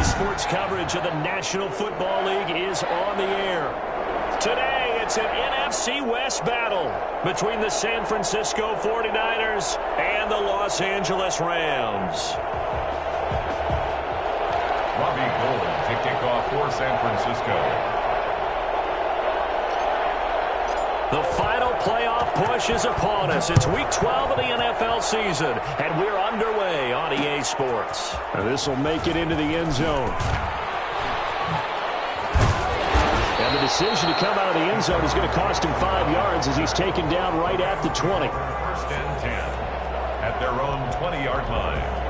Sports coverage of the National Football League is on the air. Today, it's an NFC West battle between the San Francisco 49ers and the Los Angeles Rams. Robbie Gould to kick off for San Francisco. The final playoff push is upon us. It's Week 12 of the NFL season, and we're underway on EA Sports. This will make it into the end zone. And the decision to come out of the end zone is going to cost him 5 yards as he's taken down right at the 20. First and 10 at their own 20-yard line.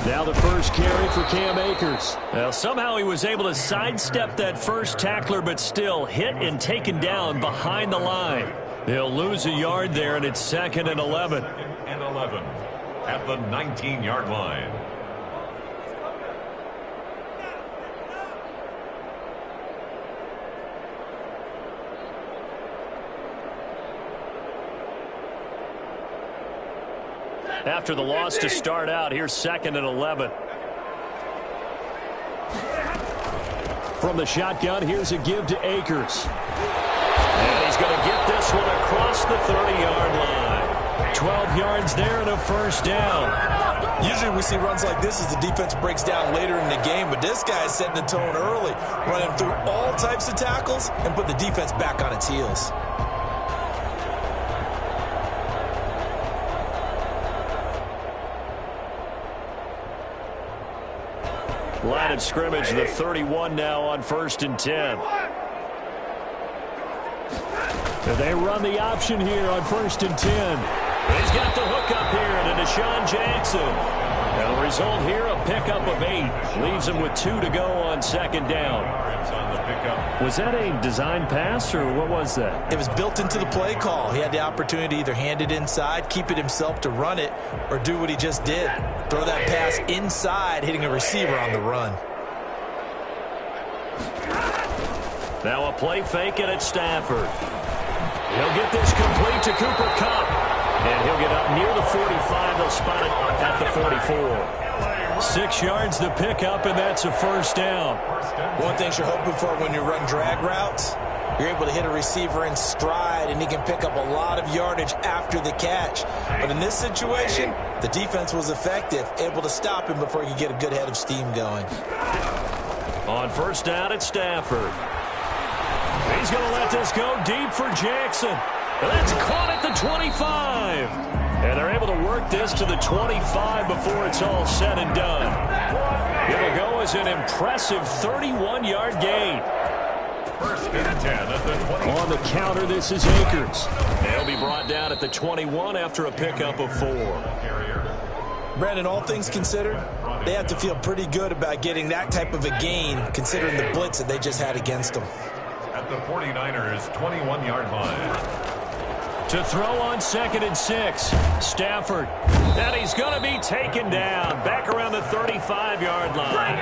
Now the first carry for Cam Akers. Well, somehow he was able to sidestep that first tackler, but still hit and taken down behind the line. They'll lose a yard there, and it's 2nd and 11. 2nd and 11 at the 19-yard line. After the loss to start out, here's 2nd and 11. From the shotgun, here's a give to Akers. And he's going to get this one across the 30-yard line. 12 yards there and a first down. Usually we see runs like this as the defense breaks down later in the game, but this guy is setting the tone early, running through all types of tackles and put the defense back on its heels. Line of scrimmage, the 31 now on 1st and 10. They run the option here on 1st and 10. He's got the hook up here to Deshaun Jackson. And the result here, a pickup of 8. Leaves him with 2 to go on 2nd down. Was that a design pass, or what was that? It was built into the play call. He had the opportunity to either hand it inside, keep it himself to run it, or do what he just did. Throw that pass inside, hitting a receiver on the run. Now a play fake and it's Stafford. He'll get this complete to Cooper Kupp. And he'll get up near the 45. They'll spot it at the 44. 6 yards the pickup, and that's a first down. One thing you're hoping for when you run drag routes, you're able to hit a receiver in stride, and he can pick up a lot of yardage after the catch. But in this situation, the defense was effective, able to stop him before he could get a good head of steam going. On first down, it's Stafford. He's going to let this go deep for Jackson. And that's caught at the 25. And they're able to work this to the 25 before it's all said and done. It'll go as an impressive 31-yard gain. 1st and 10 at the 20. On the counter, this is Akers. They'll be brought down at the 21 after a pickup of 4. Brandon, all things considered, they have to feel pretty good about getting that type of a gain, considering the blitz that they just had against them. At the 49ers' 21-yard line. To throw on 2nd and 6. Stafford. And he's going to be taken down. Back around the 35-yard line.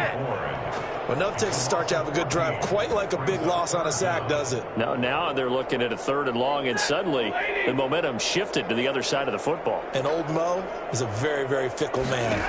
Well, enough takes to start to have a good drive. Quite like a big loss on a sack, does it? No, now they're looking at a 3rd and long, and suddenly the momentum shifted to the other side of the football. And old Mo is a very, very fickle man.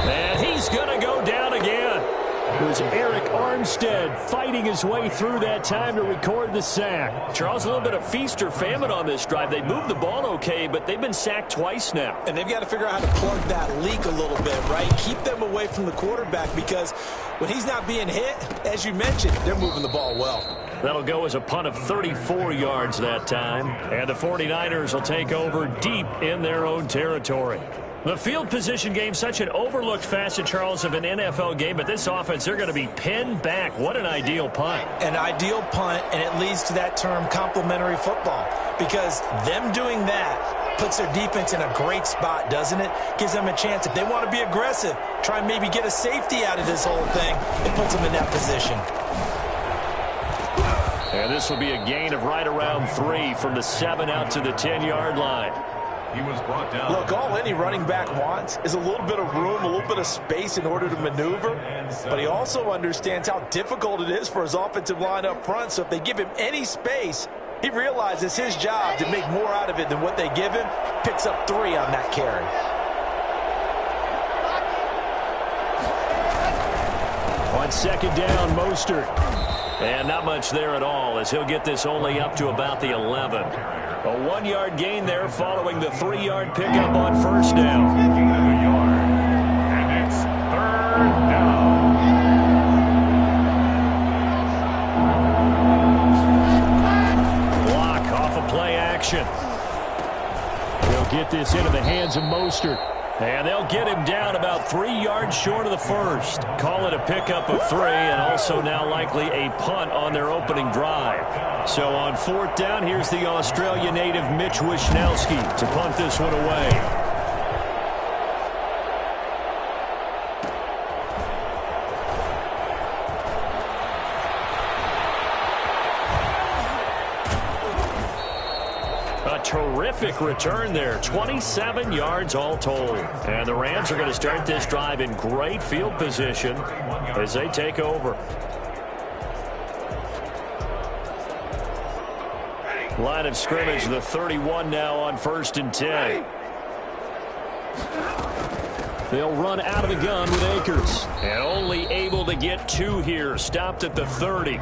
And he's going to go down again. It was Eric Armstead fighting his way through that time to record the sack. Charles, a little bit of feast or famine on this drive. They moved the ball okay, but they've been sacked twice now. And they've got to figure out how to plug that leak a little bit, right? Keep them away from the quarterback, because when he's not being hit, as you mentioned, they're moving the ball well. That'll go as a punt of 34 yards that time. And the 49ers will take over deep in their own territory. The field position game, such an overlooked facet, Charles, of an NFL game, but this offense, they're going to be pinned back. What an ideal punt. An ideal punt, and it leads to that term complementary football, because them doing that Puts their defense in a great spot, doesn't it? Gives them a chance. If they want to be aggressive, try and maybe get a safety out of this whole thing. It puts them in that position. And this will be a gain of right around 3 from the 7 out to the 10-yard line. He was brought down. Look, all any running back wants is a little bit of room, a little bit of space in order to maneuver. But he also understands how difficult it is for his offensive line up front. So if they give him any space, he realizes his job to make more out of it than what they give him. Picks up 3 on that carry. On second down, Mostert. And not much there at all as he'll get this only up to about the 11. A 1-yard gain there following the 3-yard pickup on first down. And it's third down. Block off of play action. They'll get this into the hands of Mostert. And they'll get him down about 3 yards short of the first. Call it a pickup of 3 and also now likely a punt on their opening drive. So on fourth down, here's the Australia native Mitch Wishnowsky to punt this one away. Terrific return there. 27 yards all told. And the Rams are going to start this drive in great field position as they take over. Line of scrimmage, the 31 now on 1st and 10. They'll run out of the gun with Akers. And only able to get 2 here. Stopped at the 30.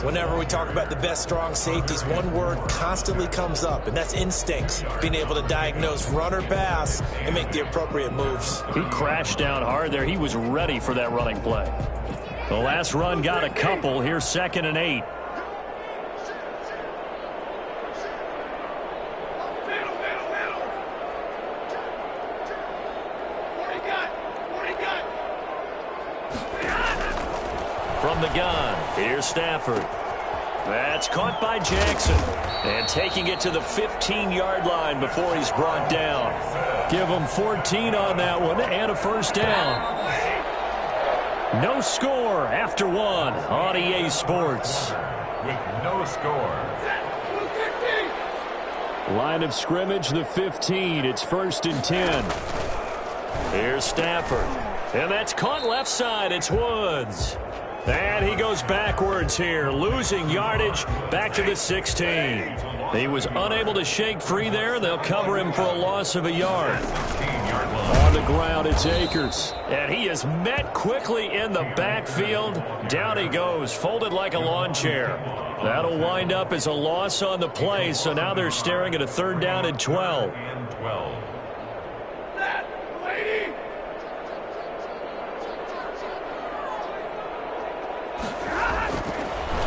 Whenever we talk about the best strong safeties, one word constantly comes up, and that's instincts. Being able to diagnose run or pass and make the appropriate moves. He crashed down hard there. He was ready for that running play. The last run got a couple. Here's 2nd and 8. From the gun, here's Stafford. That's caught by Jackson. And taking it to the 15-yard line before he's brought down. Give him 14 on that one and a first down. No score after 1 on EA Sports. With no score. Line of scrimmage, the 15. It's 1st and 10. Here's Stafford. And that's caught left side. It's Woods. And he goes backwards here, losing yardage back to the 16. He was unable to shake free there. They'll cover him for a loss of a yard. On the ground, it's Akers. And he is met quickly in the backfield. Down he goes, folded like a lawn chair. That'll wind up as a loss on the play, so now they're staring at a 3rd down and 12.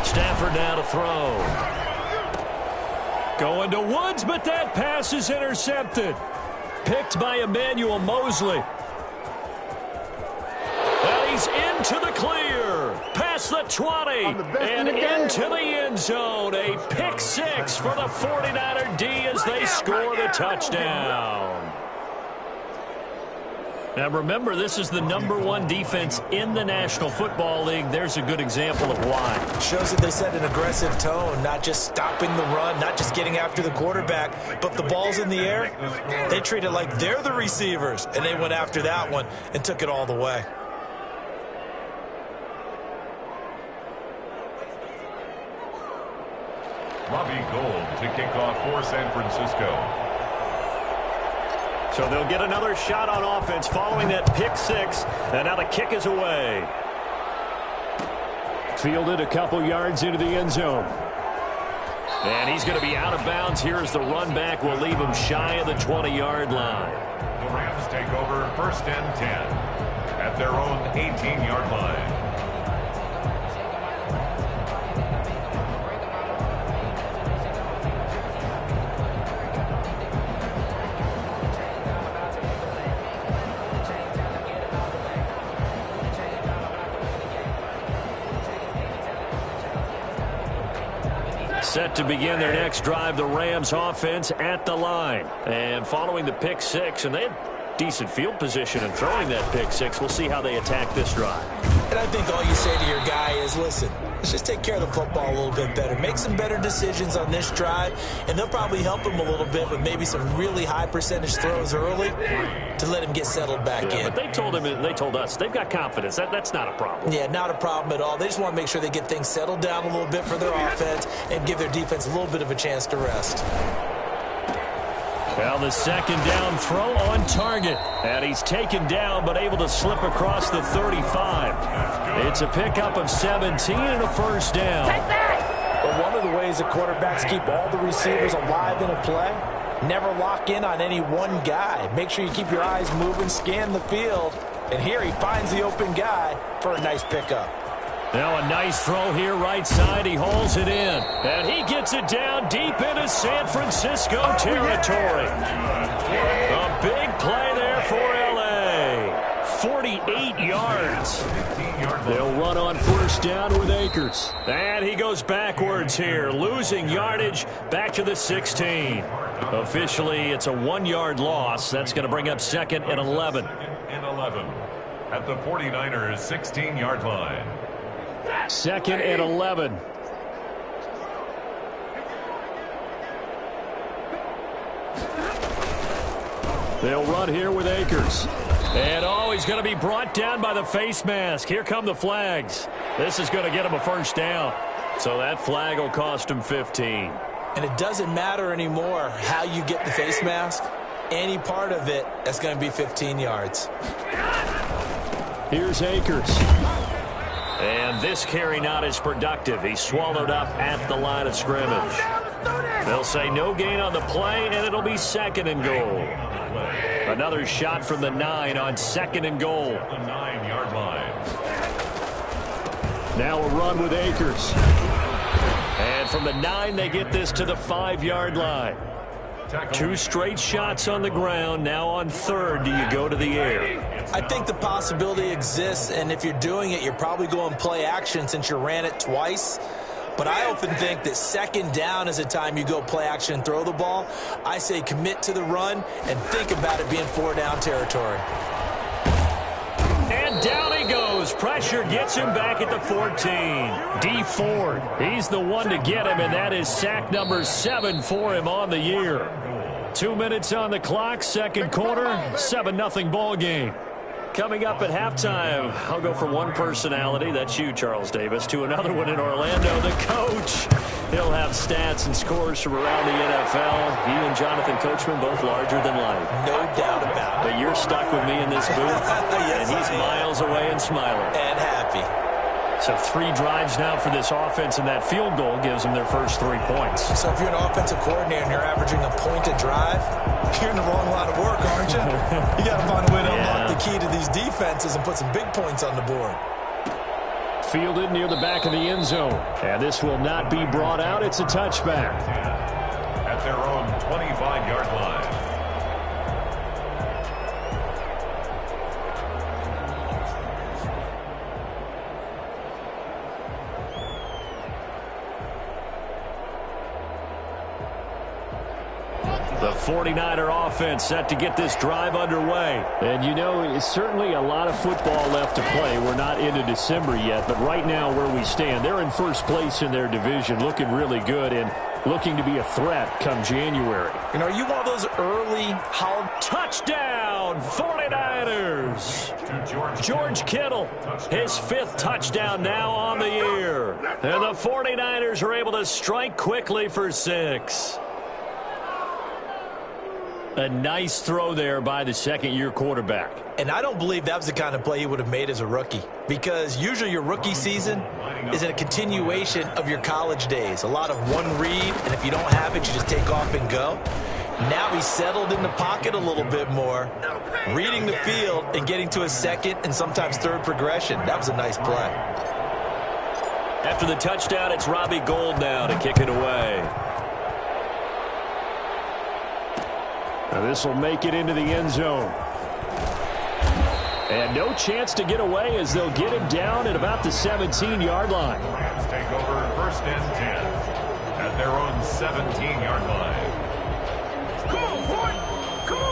Stafford now to throw. Going to Woods, but that pass is intercepted. Picked by Emmanuel Mosley. And he's into the clear. Past the 20 and into the end zone. A pick 6 for the 49er D as they score the touchdown. Now remember, this is the #1 defense in the National Football League. There's a good example of why. Shows that they set an aggressive tone, not just stopping the run, not just getting after the quarterback, but the ball's in the air. They treat it like they're the receivers, and they went after that one and took it all the way. Robbie Gould to kick off for San Francisco. So they'll get another shot on offense following that pick 6. And now the kick is away. Fielded a couple yards into the end zone. And he's going to be out of bounds here as the run back will leave him shy of the 20-yard line. The Rams take over 1st and 10 at their own 18-yard line. Set to begin their next drive, the Rams offense at the line. And following the pick six, and they had decent field position in throwing that pick six. We'll see how they attack this drive. And I think all you say to your guy is, listen, let's just take care of the football a little bit better. Make some better decisions on this drive, and they'll probably help him a little bit with maybe some really high percentage throws early to let him get settled back in. But they told him, and they told us, they've got confidence. That's not a problem. Yeah, not a problem at all. They just want to make sure they get things settled down a little bit for their offense and give their defense a little bit of a chance to rest. Well, the second down throw on target. And he's taken down but able to slip across the 35. It's a pickup of 17 and a first down. Take that! Well, one of the ways that quarterbacks keep all the receivers alive in a play, never lock in on any one guy. Make sure you keep your eyes moving, scan the field. And here he finds the open guy for a nice pickup. Now a nice throw here right side. He hauls it in. And he gets it down deep into San Francisco territory. A big play there for L.A. 48 yards. They'll run on first down with Akers. And he goes backwards here, losing yardage back to the 16. Officially, it's a 1-yard loss. That's going to bring up second and 11. And 11 at the 49ers' 16-yard line. Second and 11. They'll run here with Akers. And he's going to be brought down by the face mask. Here come the flags. This is going to get him a first down. So that flag will cost him 15. And it doesn't matter anymore how you get the face mask. Any part of it, that's going to be 15 yards. Here's Akers. And this carry not as productive. He's swallowed up at the line of scrimmage. They'll say no gain on the play, and it'll be second and goal. Another shot from the 9 on second and goal. The 9-yard line. Now a run with Akers. And from the 9, they get this to the 5-yard line. 2 straight shots on the ground. Now on third, do you go to the air? I think the possibility exists, and if you're doing it, you're probably going play action since you ran it twice. But I often think that second down is a time you go play action and throw the ball. I say commit to the run and think about it being 4-down territory. And down he goes. Pressure gets him back at the 14. D. Ford, he's the one to get him, and that is sack number 7 for him on the year. 2 minutes on the clock, second quarter, 7-0 ball game. Coming up at halftime, I'll go from one personality, that's you, Charles Davis, to another one in Orlando, the coach. He'll have stats and scores from around the NFL. He and Jonathan Coachman, both larger than life. No doubt about it. But you're stuck with me in this booth, yes, and he's miles away and smiling. And happy. So 3 drives now for this offense, and that field goal gives them their first 3 points. So if you're an offensive coordinator and you're averaging a point a drive, you're in the wrong line of work, aren't you? You got to find a way to unlock the key to these defenses and put some big points on the board. Fielded near the back of the end zone. And this will not be brought out. It's a touchback. At their own 25-yard line. The 49er offense set to get this drive underway. And you know, it's certainly a lot of football left to play. We're not into December yet, but right now where we stand, they're in first place in their division, looking really good and looking to be a threat come January. You know, are you one of those early touchdown 49ers? George Kittle, his 5th touchdown now on the year. And the 49ers are able to strike quickly for 6. A nice throw there by the second-year quarterback. And I don't believe that was the kind of play he would have made as a rookie, because usually your rookie season is a continuation of your college days. A lot of one read, and if you don't have it, you just take off and go. Now he's settled in the pocket a little bit more, reading the field and getting to a second and sometimes third progression. That was a nice play. After the touchdown, it's Robbie Gould now to kick it away. Now this will make it into the end zone. And no chance to get away as they'll get him down at about the 17-yard line. Rams take over first and 10 at at their own 17-yard line. Come on, boy! Come on!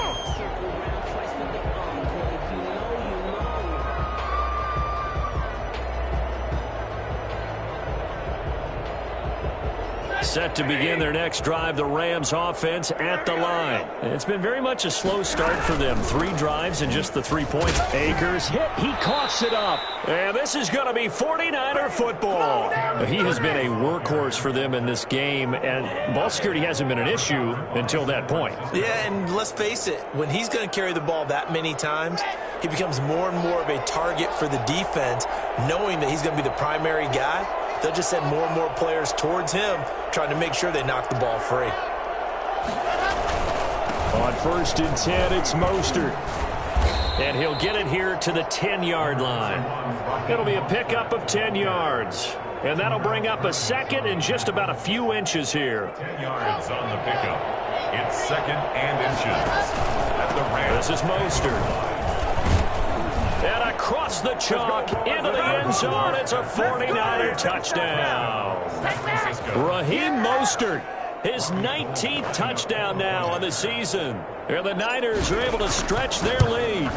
Set to begin their next drive, the Rams offense at the line. It's been very much a slow start for them. 3 drives and just the 3 points. Akers hit. He coughs it up. And this is going to be 49er football. He has been a workhorse for them in this game, and ball security hasn't been an issue until that point. Yeah, and let's face it, when he's going to carry the ball that many times, he becomes more and more of a target for the defense, knowing that he's going to be the primary guy. They'll just send more and more players towards him, trying to make sure they knock the ball free. On 1st and 10, it's Mostert. And he'll get it here to the 10-yard line. It'll be a pickup of 10 yards. And that'll bring up a second and just about a few inches here. 10 yards on the pickup. It's 2nd and inches. At the Rams. This is Mostert. And across the chalk into the end zone. It's a 49er touchdown. Raheem Mostert, his 19th touchdown now on the season. And the Niners are able to stretch their lead.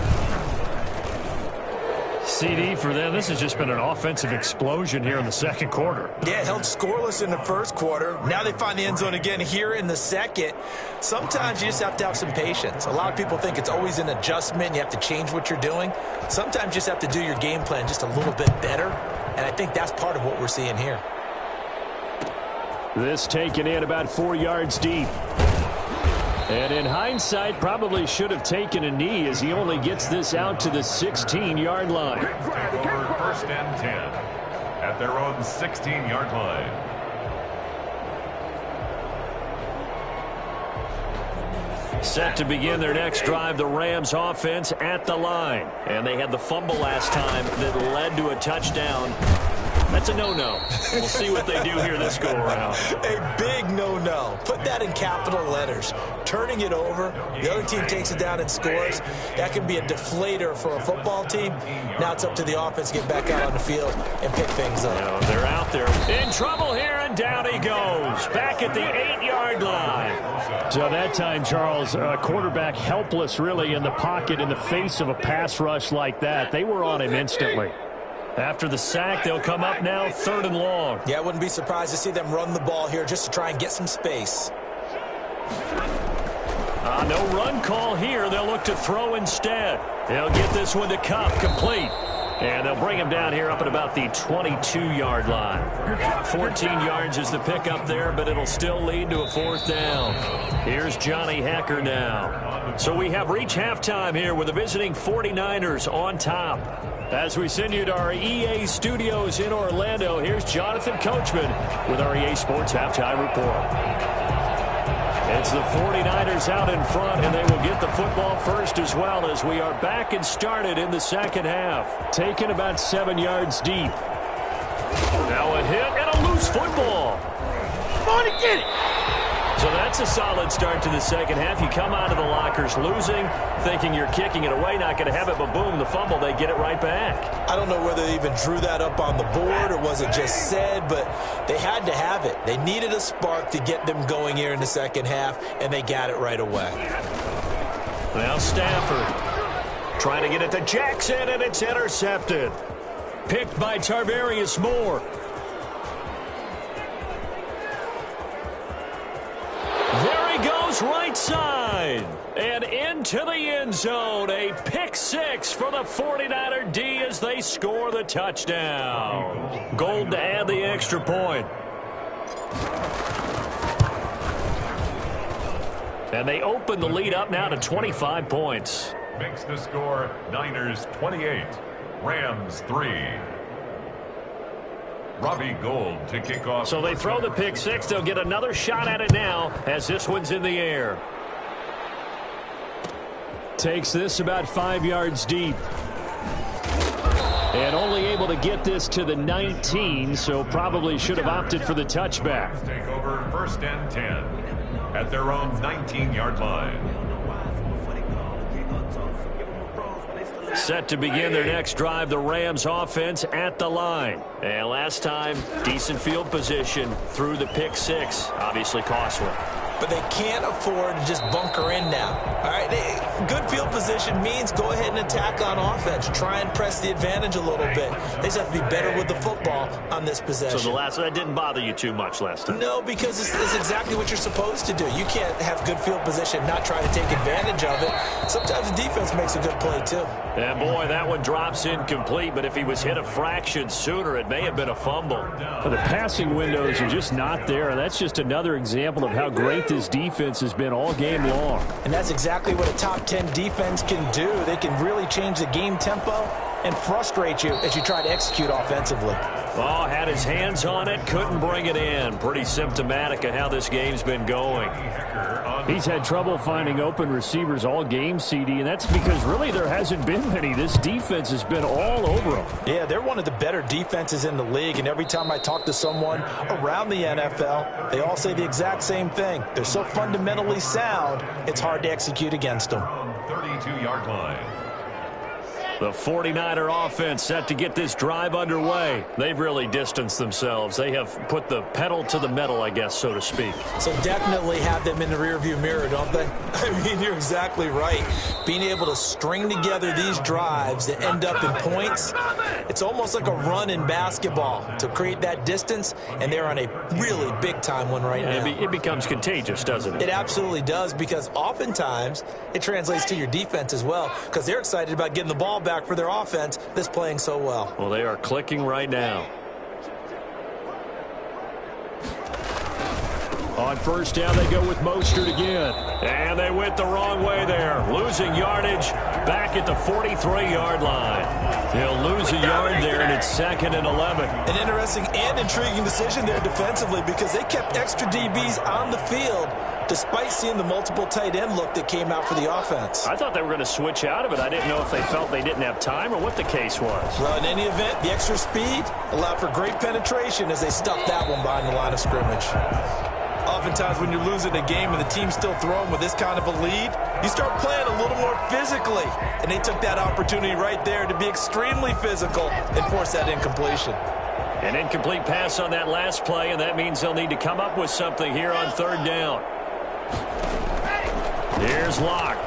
CD for them, this has just been an offensive explosion here in the second quarter. Yeah, held scoreless in the first quarter. Now they find the end zone again here in the second. Sometimes you just have to have some patience. A lot of people think it's always an adjustment. You have to change what you're doing. Sometimes you just have to do your game plan just a little bit better. And I think that's part of what we're seeing here. This taken in about 4 yards deep. And in hindsight, probably should have taken a knee as he only gets this out to the 16-yard line. Over 1st and 10 at their own 16-yard line. Set to begin their next drive, the Rams offense at the line. And they had the fumble last time that led to a touchdown. That's a no-no. We'll see what they do here this go-around. A big no-no. Put that in capital letters. Turning it over, the other team takes it down and scores. That can be a deflator for a football team. Now it's up to the offense to get back out on the field and pick things up. Now they're out there in trouble here, and down he goes. Back at the 8-yard line. So that time, Charles, quarterback helpless really in the pocket in the face of a pass rush like that. They were on him instantly. After the sack, they'll come up now 3rd and long. Yeah, I wouldn't be surprised to see them run the ball here just to try and get some space. No run call here. They'll look to throw instead. They'll get this one to Cup, complete. And they'll bring him down here up at about the 22-yard line. 14 yards is the pickup there, but it'll still lead to a 4th down. Here's Johnny Hacker now. So we have reached halftime here with the visiting 49ers on top. As we send you to our EA studios in Orlando, here's Jonathan Coachman with our EA Sports Halftime Report. It's the 49ers out in front, and they will get the football first as well as we are back and started in the second half. Taken about 7 yards deep. Now a hit and a loose football. Come on and get it! So that's a solid start to the second half. You come out of the lockers losing, thinking you're kicking it away, not going to have it, but boom, the fumble, they get it right back. I don't know whether they even drew that up on the board or was it just said, but they had to have it. They needed a spark to get them going here in the second half, and they got it right away. Now Stafford trying to get it to Jackson, and it's intercepted. Picked by Tarvarius Moore. Right side and into the end zone. A pick 6 for the 49er D as they score the touchdown. Gold to add the extra point. And they open the lead up now to 25 points. Makes the score Niners 28, Rams 3. Robbie Gould to kick off. So they throw the pick 6. They'll get another shot at it now as this one's in the air. Takes this about 5 yards deep. And only able to get this to the 19, so probably should have opted for the touchback. Take over 1st and 10 at their own 19-yard line. Set to begin their next drive, the Rams offense at the line. And last time, decent field position through the pick six. Obviously costly. But they can't afford to just bunker in now. All right, good field position means go ahead and attack on offense. Try and press the advantage a little bit. They just have to be better with the football on this possession. So that didn't bother you too much last time? No, because it's exactly what you're supposed to do. You can't have good field position, not try to take advantage of it. Sometimes the defense makes a good play, too. And, boy, that one drops incomplete, but if he was hit a fraction sooner, it may have been a fumble. Well, the passing windows are just not there. That's just another example of how great this defense has been all game long. And that's exactly what a top 10 defense can do. They can really change the game tempo and frustrate you as you try to execute offensively. Oh, had his hands on it, couldn't bring it in. Pretty symptomatic of how this game's been going. He's had trouble finding open receivers all game, CD, and that's because really there hasn't been many. This defense has been all over them. Yeah, they're one of the better defenses in the league, and every time I talk to someone around the NFL, they all say the exact same thing. They're so fundamentally sound, it's hard to execute against them. 32-yard line. The 49er offense set to get this drive underway. They've really distanced themselves. They have put the pedal to the metal, I guess, so to speak. So definitely have them in the rearview mirror, don't they? I mean, you're exactly right. Being able to string together these drives that end up in points, it's almost like a run in basketball to create that distance, and they're on a really big-time one right now. It becomes contagious, doesn't it? It absolutely does, because oftentimes it translates to your defense as well, because they're excited about getting the ball back for their offense that's playing so well. Well, they are clicking right now. On first down, they go with Mostert again. And they went the wrong way there. Losing yardage back at the 43-yard line. They'll lose a yard there, and it's 2nd and 11. An interesting and intriguing decision there defensively, because they kept extra DBs on the field despite seeing the multiple tight end look that came out for the offense. I thought they were going to switch out of it. I didn't know if they felt they didn't have time or what the case was. Well, in any event, the extra speed allowed for great penetration as they stuffed that one behind the line of scrimmage. Oftentimes when you're losing a game and the team's still throwing with this kind of a lead, you start playing a little more physically. And they took that opportunity right there to be extremely physical and force that incompletion. An incomplete pass on that last play, and that means they'll need to come up with something here on 3rd down. Here's Locke.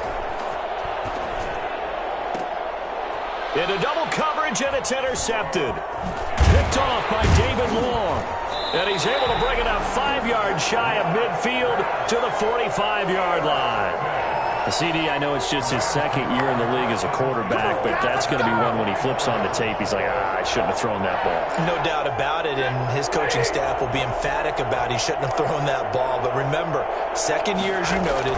Into double coverage, and it's intercepted. Picked off by David Long. And he's able to bring it up 5 yards shy of midfield to the 45-yard line. CD, I know it's just his 2nd year in the league as a quarterback, but that's going to be one when he flips on the tape. He's like, I shouldn't have thrown that ball. No doubt about it, and his coaching staff will be emphatic about he shouldn't have thrown that ball. But remember, 2nd year, as you noted,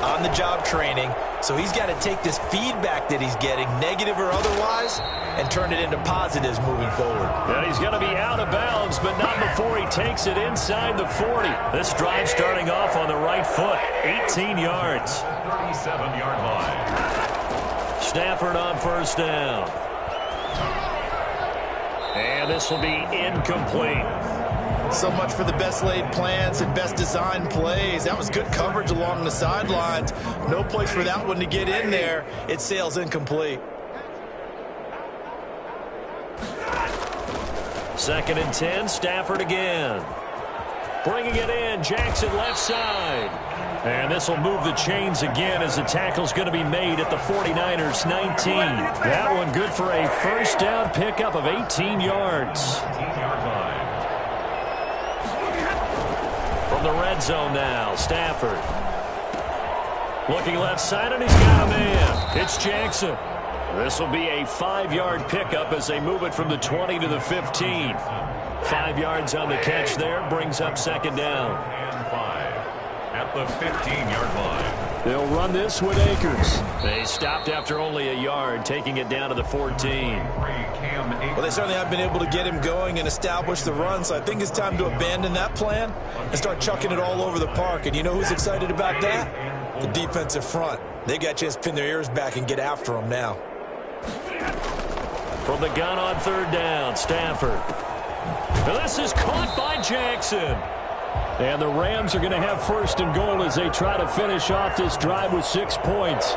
on-the-job training, so he's got to take this feedback that he's getting, negative or otherwise, and turn it into positives moving forward. And he's going to be out of bounds, but not before he takes it inside the 40. This drive starting off on the right foot, 18 yards. 37-yard line. Stafford on first down. And this will be incomplete. So much for the best laid plans and best designed plays. That was good coverage along the sidelines. No place for that one to get in there. It sails incomplete. 2nd and 10, Stafford again. Bringing it in, Jackson left side. And this will move the chains again as the tackle's going to be made at the 49ers 19. That one good for a first down pickup of 18 yards. 18-yard line. From the red zone now, Stafford. Looking left side, and he's got a man. It's Jackson. This will be a 5-yard pickup as they move it from the 20 to the 15. 5 yards on the catch there, brings up 2nd down. And 5 at the 15-yard line. They'll run this with Akers. They stopped after only a yard, taking it down to the 14. Well, they certainly have been able to get him going and establish the run, so I think it's time to abandon that plan and start chucking it all over the park. And you know who's excited about that? The defensive front. They got a chance to pin their ears back and get after him now. From the gun on 3rd down, Stafford. And this is caught by Jackson. And the Rams are going to have 1st and goal as they try to finish off this drive with 6 points.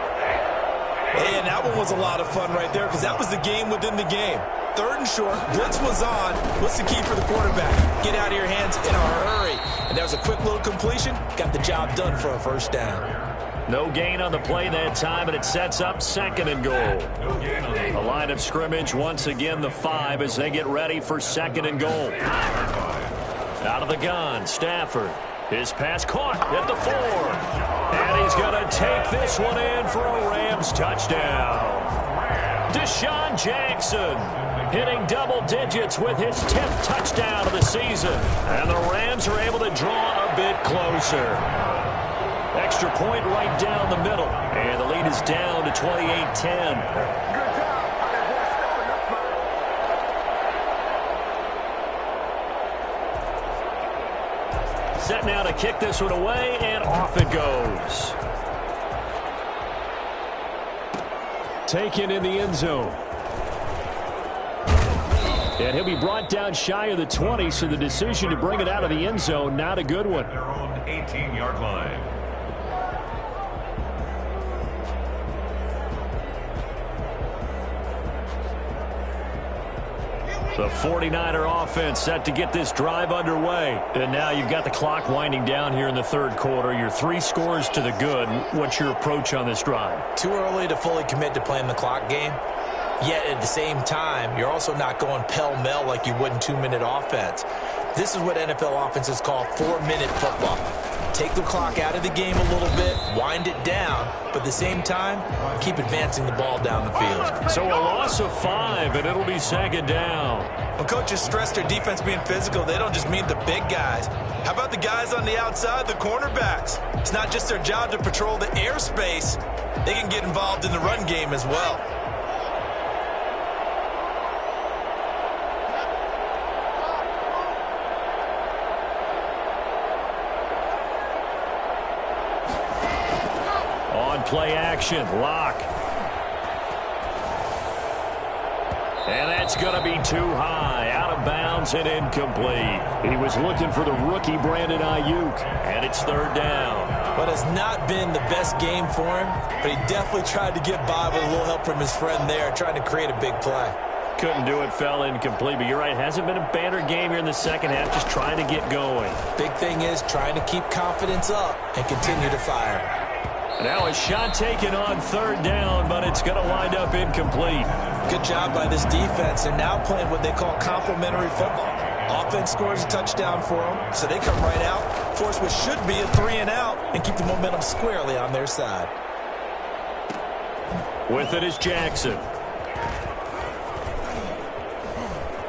Hey, and that one was a lot of fun right there because that was the game within the game. 3rd and short, blitz was on. What's the key for the quarterback? Get out of your hands in a hurry. And there was a quick little completion. Got the job done for a first down. No gain on the play that time, and it sets up 2nd and goal. The line of scrimmage, once again, the 5 as they get ready for 2nd and goal. Out of the gun, Stafford. His pass caught at the 4. And he's going to take this one in for a Rams touchdown. Deshaun Jackson hitting double digits with his 10th touchdown of the season. And the Rams are able to draw a bit closer. Extra point right down the middle. And the lead is down to 28-10. Set now to kick this one away, and off it goes. Taken in the end zone. And he'll be brought down shy of the 20, so the decision to bring it out of the end zone, not a good one. Their own 18-yard line. The 49er offense set to get this drive underway. And now you've got the clock winding down here in the 3rd quarter. You're 3 scores to the good. What's your approach on this drive? Too early to fully commit to playing the clock game. Yet at the same time, you're also not going pell-mell like you would in 2-minute offense. This is what NFL offenses call 4-minute football. Take the clock out of the game a little bit, wind it down, but at the same time, keep advancing the ball down the field. So a loss of 5, and it'll be 2nd down. When coaches stress their defense being physical, they don't just mean the big guys. How about the guys on the outside, the cornerbacks? It's not just their job to patrol the airspace. They can get involved in the run game as well. Play action, lock. And that's going to be too high, out of bounds and incomplete. He was looking for the rookie Brandon Ayuk, and it's 3rd down. But it's not been the best game for him, but he definitely tried to get by with a little help from his friend there, trying to create a big play. Couldn't do it, fell incomplete, but you're right, it hasn't been a banner game here in the 2nd half, just trying to get going. Big thing is trying to keep confidence up and continue to fire. Now a shot taken on 3rd down, but it's going to wind up incomplete. Good job by this defense. They're now playing what they call complementary football. Offense scores a touchdown for them, so they come right out, force what should be a 3 and out, and keep the momentum squarely on their side. With it is Jackson.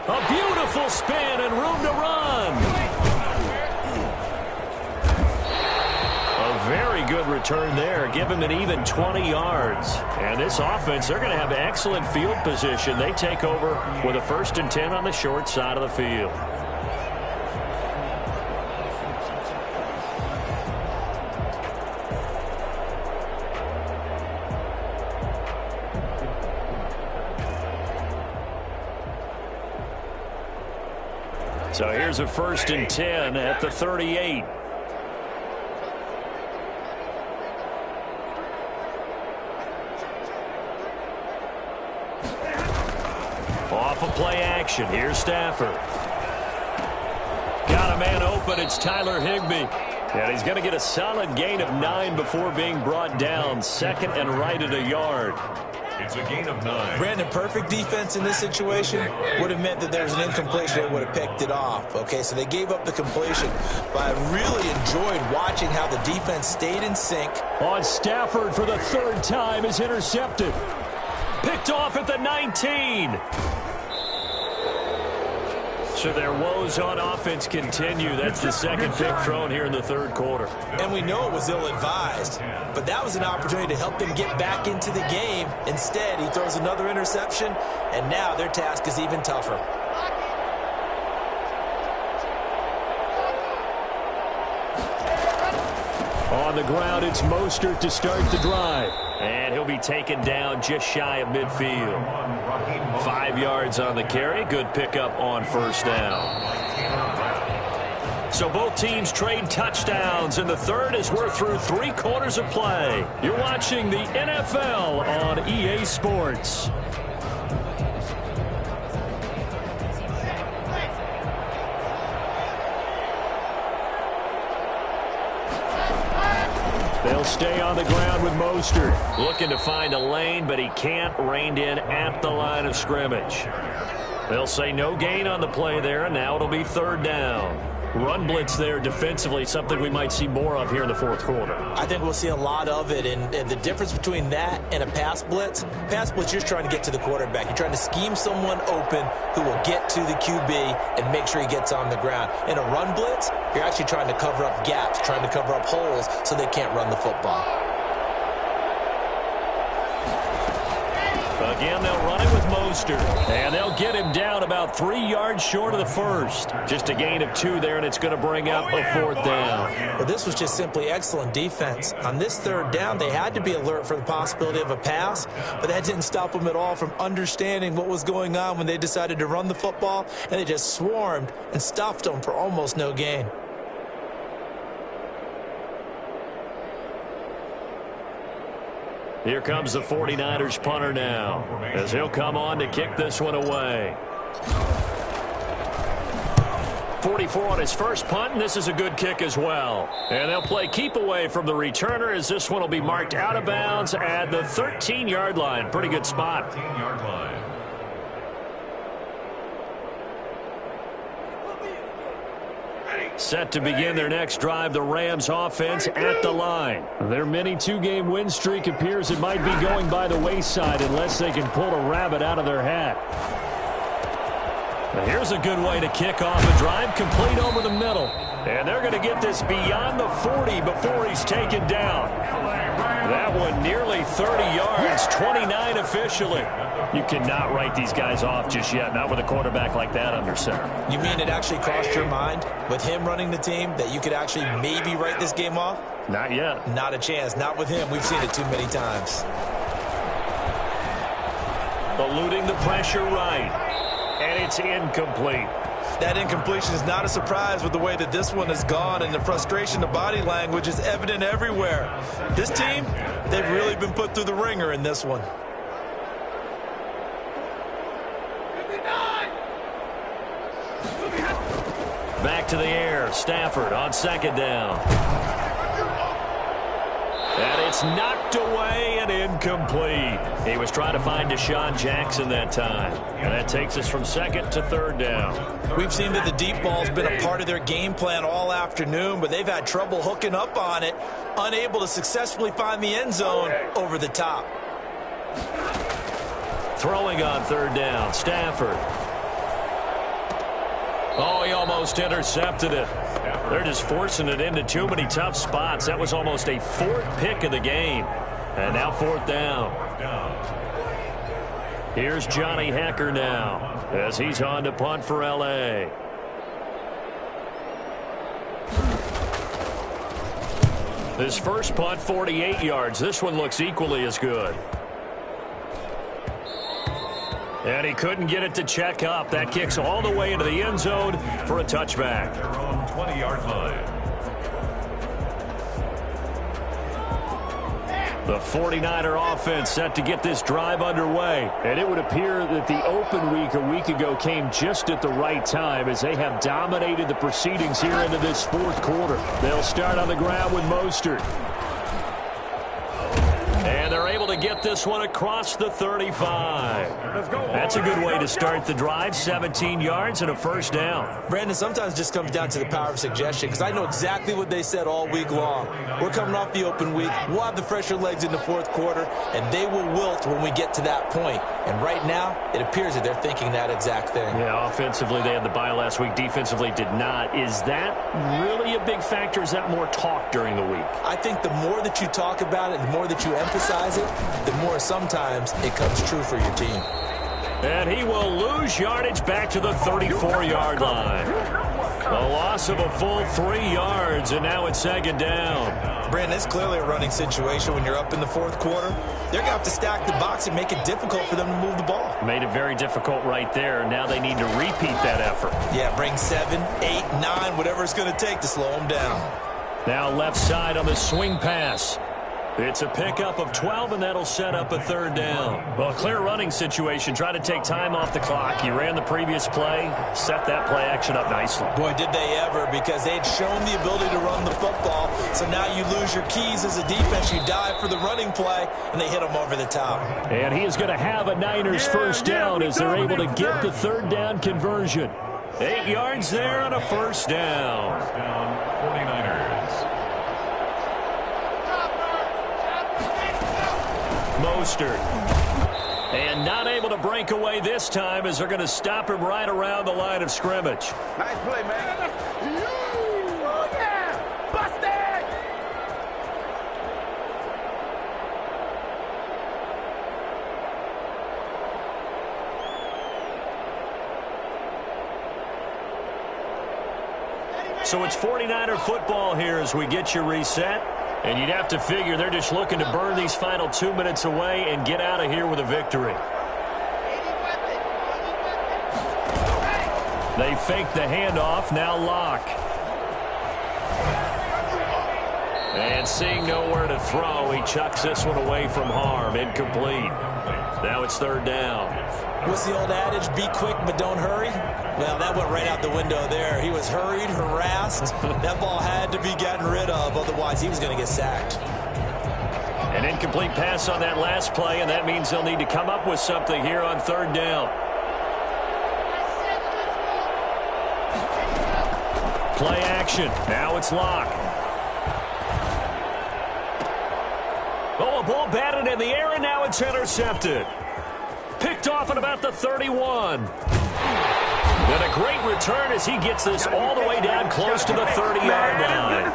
A beautiful spin and room to run. Very good return there. Give him an even 20 yards. And this offense, they're going to have excellent field position. They take over with a 1st and 10 on the short side of the field. So here's a 1st and 10 at the 38. Off of play action. Here's Stafford. Got a man open. It's Tyler Higbee. And he's going to get a solid gain of 9 before being brought down. 2nd and right at a yard. It's a gain of 9. Brandon, perfect defense in this situation would have meant that there's an incompletion. They would have picked it off. Okay, so they gave up the completion. But I really enjoyed watching how the defense stayed in sync. On Stafford for the 3rd time is intercepted. Picked off at the 19. So their woes on offense continue. That's the 2nd pick thrown here in the 3rd quarter. And we know it was ill-advised, but that was an opportunity to help them get back into the game. Instead, he throws another interception, and now their task is even tougher. On the ground, it's Mostert to start the drive. And he'll be taken down just shy of midfield. 5 yards on the carry. Good pickup on 1st down. So both teams trade touchdowns, and the third as we're through 3 quarters of play. You're watching the NFL on EA Sports. They'll stay on the ground with Mostert. Looking to find a lane, but he can't. Reined in at the line of scrimmage. They'll say no gain on the play there, and now it'll be 3rd down. Run blitz there defensively, something we might see more of here in the 4th quarter. I think we'll see a lot of it, and the difference between that and a pass blitz, you're trying to get to the quarterback. You're trying to scheme someone open who will get to the QB and make sure he gets on the ground. In a run blitz, you're actually trying to cover up gaps, trying to cover up holes so they can't run the football. Again, they'll run it with Mostert. And they'll get him down about 3 yards short of the first. Just a gain of 2 there, and it's going to bring up a 4th down. Well, this was just simply excellent defense. On this 3rd down, they had to be alert for the possibility of a pass, but that didn't stop them at all from understanding what was going on when they decided to run the football, and they just swarmed and stuffed them for almost no gain. Here comes the 49ers punter now, as he'll come on to kick this one away. 44 on his first punt, and this is a good kick as well. And they'll play keep away from the returner, as this one will be marked out of bounds at the 13-yard line. Pretty good spot. 13-yard line. Set to begin their next drive, the Rams offense at the line. Their mini 2-game win streak appears it might be going by the wayside unless they can pull a rabbit out of their hat. Here's a good way to kick off a drive, complete over the middle. And they're going to get this beyond the 40 before he's taken down. That one nearly 30 yards, 29 officially. You cannot write these guys off just yet, not with a quarterback like that under center. You mean it actually crossed your mind with him running the team that you could actually maybe write this game off? Not yet. Not a chance. Not with him. We've seen it too many times. Eluding the pressure right. And it's incomplete. That incompletion is not a surprise with the way that this one has gone, and the frustration, the body language is evident everywhere. This team, they've really been put through the ringer in this one. Back to the air. Stafford on 2nd down. And it's knocked away and incomplete. He was trying to find Deshaun Jackson that time. And that takes us from 2nd to 3rd down. We've seen that the deep ball's been a part of their game plan all afternoon, but they've had trouble hooking up on it, unable to successfully find the end zone over the top. Throwing on 3rd down, Stafford. Oh, he almost intercepted it. They're just forcing it into too many tough spots. That was almost a 4th pick of the game. And now 4th down. Here's Johnny Hecker now as he's on to punt for L.A. His first punt, 48 yards. This one looks equally as good. And he couldn't get it to check up. That kicks all the way into the end zone for a touchback. Their own 20-yard line. The 49er offense set to get this drive underway. And it would appear that the open week a week ago came just at the right time as they have dominated the proceedings here into this 4th quarter. They'll start on the ground with Mostert. And they're able to get this one across the 35. That's a good way to start the drive. 17 yards and a 1st down. Brandon, sometimes it just comes down to the power of suggestion, because I know exactly what they said all week long. We're coming off the open week. We'll have the fresher legs in the 4th quarter, and they will wilt when we get to that point. And right now, it appears that they're thinking that exact thing. Yeah, offensively, they had the bye last week. Defensively, did not. Is that really a big factor? Is that more talk during the week? I think the more that you talk about it, the more that you emphasize it, the more sometimes it comes true for your team. And he will lose yardage back to the 34-yard line. A loss of a full 3 yards, and now it's second down. Brandon, it's clearly a running situation when you're up in the fourth quarter. They're going to have to stack the box and make it difficult for them to move the ball. Made it very difficult right there. Now they need to repeat that effort. Yeah, bring 7, 8, 9, whatever it's going to take to slow them down. Now left side on the swing pass. It's a pickup of 12, and that'll set up a third down. Well, clear running situation. Try to take time off the clock. You ran the previous play, set that play action up nicely. Boy, did they ever, because they had shown the ability to run the football. So now you lose your keys as a defense. You dive for the running play, and they hit them over the top. And he is going to have a Niners first down as they're able to get the third down conversion. 8 yards there on a first down. First down, 49ers. Mostert. And not able to break away this time as they're going to stop him right around the line of scrimmage. Nice play, man. Oh, yeah. Busted. So it's 49er football here as we get you reset. And you'd have to figure they're just looking to burn these final 2 minutes away and get out of here with a victory. They fake the handoff, now Locke. And seeing nowhere to throw, he chucks this one away from harm. Incomplete. Now it's third down. What's the old adage? Be quick, but don't hurry? Well, that went right out the window there. He was hurried, harassed. That ball had to be gotten rid of, otherwise he was going to get sacked. An incomplete pass on that last play, and that means they'll need to come up with something here on third down. Play action. Now it's Locke. Oh, a ball batted in the air, and now it's intercepted. Picked off at about the 31. And a great return as he gets this all the way down close to the 30-yard line.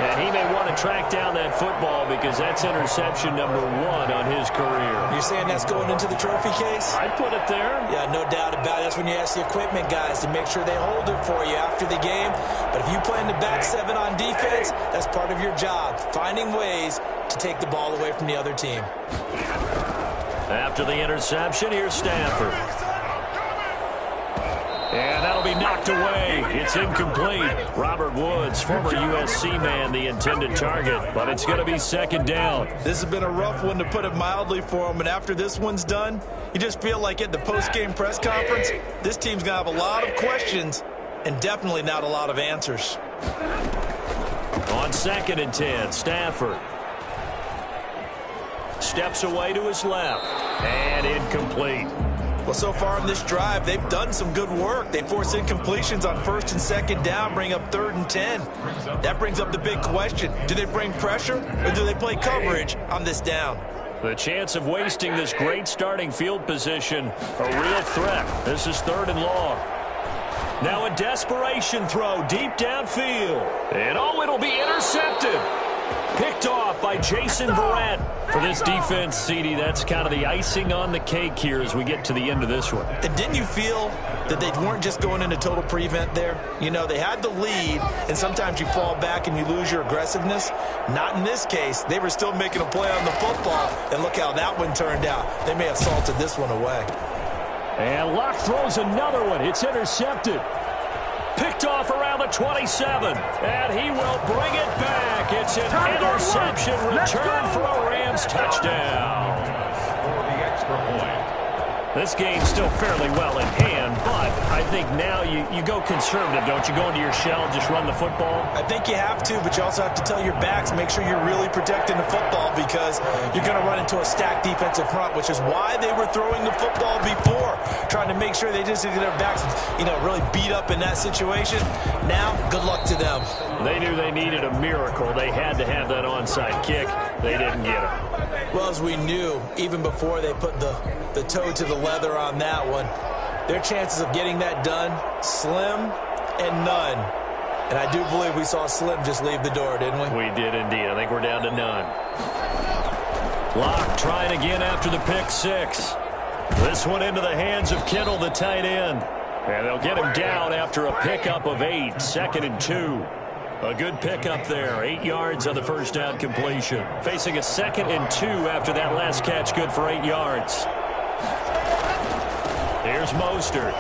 And he may want to track down that football because that's interception number 1 on his career. You're saying that's going into the trophy case? I'd put it there. Yeah, no doubt about it. That's when you ask the equipment guys to make sure they hold it for you after the game. But if you play in the back 7 on defense, that's part of your job, finding ways to take the ball away from the other team. After the interception, here's Stafford. And that'll be knocked away. It's incomplete. Robert Woods, former USC man, the intended target, but it's going to be second down. This has been a rough one, to put it mildly, for him, and after this one's done, you just feel like at the post-game press conference, this team's going to have a lot of questions and definitely not a lot of answers. On 2nd and 10, Stafford steps away to his left, and incomplete. Well, so far in this drive, they've done some good work. They force incompletions on 1st and 2nd down, bring up 3rd and 10. That brings up the big question. Do they bring pressure, or do they play coverage on this down? The chance of wasting this great starting field position, a real threat. This is 3rd and long. Now a desperation throw deep downfield. And it'll be intercepted. Picked off by Jason Verrett. For this defense, CD, that's kind of the icing on the cake here as we get to the end of this one. And didn't you feel that they weren't just going into total prevent there? You know, they had the lead, and sometimes you fall back and you lose your aggressiveness. Not in this case. They were still making a play on the football, and look how that one turned out. They may have salted this one away. And Locke throws another one. It's intercepted. Picked off around the 27, and he will bring it back. It's an interception return for a Rams touchdown. For the extra point. This game's still fairly well in hand, but I think now you go conservative, don't you? Go into your shell, just run the football? I think you have to, but you also have to tell your backs, make sure you're really protecting the football, because you're going to run into a stacked defensive front, which is why they were throwing the football before, trying to make sure they just get their backs, really beat up in that situation. Now, good luck to them. They knew they needed a miracle. They had to have that onside kick. They didn't get it. Well, as we knew, even before they put the toe to the leather on that one, their chances of getting that done, slim and none. And I do believe we saw Slim just leave the door, didn't we? We did indeed. I think we're down to none. Locke trying again after the pick six. This one into the hands of Kittle, the tight end. And they'll get him down after a pickup of 8, 2nd and 2. A good pickup there, 8 yards on the first down completion. Facing a 2nd and 2 after that last catch, good for 8 yards. Here's Mostert.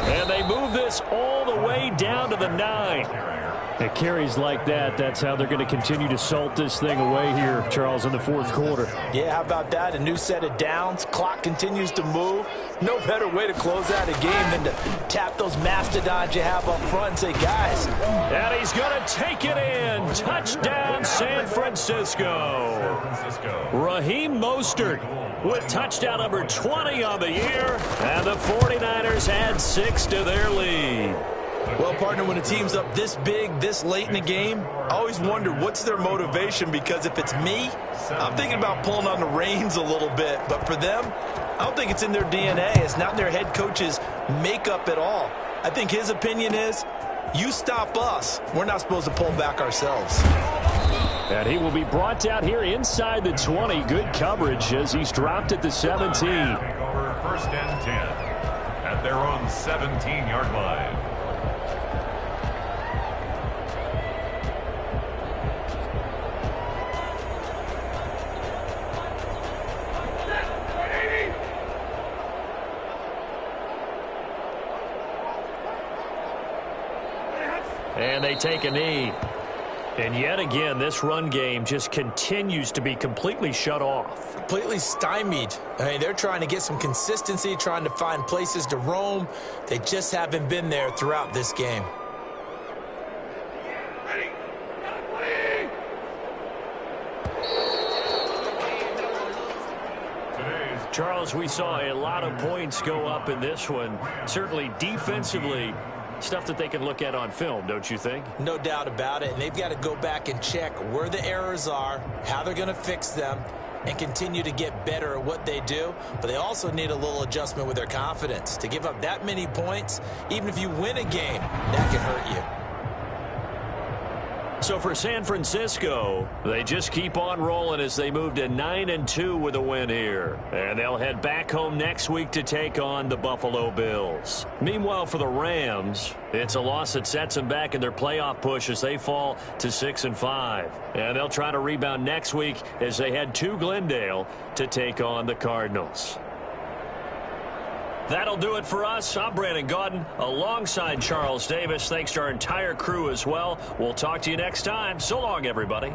And they move this all the way down to the 9. It carries like that. That's how they're going to continue to salt this thing away here, Charles, in the fourth quarter. Yeah, how about that? A new set of downs. Clock continues to move. No better way to close out a game than to tap those mastodons you have up front and say, guys. And he's going to take it in. Touchdown, San Francisco. Raheem Mostert with touchdown number 20 on the year. And the 49ers add 6 to their lead. Well, partner, when a team's up this big, this late in the game, I always wonder what's their motivation, because if it's me, I'm thinking about pulling on the reins a little bit. But for them, I don't think it's in their DNA. It's not in their head coach's makeup at all. I think his opinion is, you stop us, we're not supposed to pull back ourselves. And he will be brought down here inside the 20. Good coverage as he's dropped at the 17. Over 1st and 10 at their own 17-yard line. And they take a knee. And yet again, this run game just continues to be completely shut off. Completely stymied. I mean, they're trying to get some consistency, trying to find places to roam. They just haven't been there throughout this game. Charles, we saw a lot of points go up in this one. Certainly defensively, stuff that they can look at on film, don't you think? No doubt about it. And they've got to go back and check where the errors are, how they're going to fix them, and continue to get better at what they do. But they also need a little adjustment with their confidence. To give up that many points, even if you win a game, that can hurt you. So for San Francisco, they just keep on rolling as they move to 9-2 with a win here. And they'll head back home next week to take on the Buffalo Bills. Meanwhile, for the Rams, it's a loss that sets them back in their playoff push as they fall to 6-5. And they'll try to rebound next week as they head to Glendale to take on the Cardinals. That'll do it for us. I'm Brandon Gaudin alongside Charles Davis. Thanks to our entire crew as well. We'll talk to you next time. So long, everybody.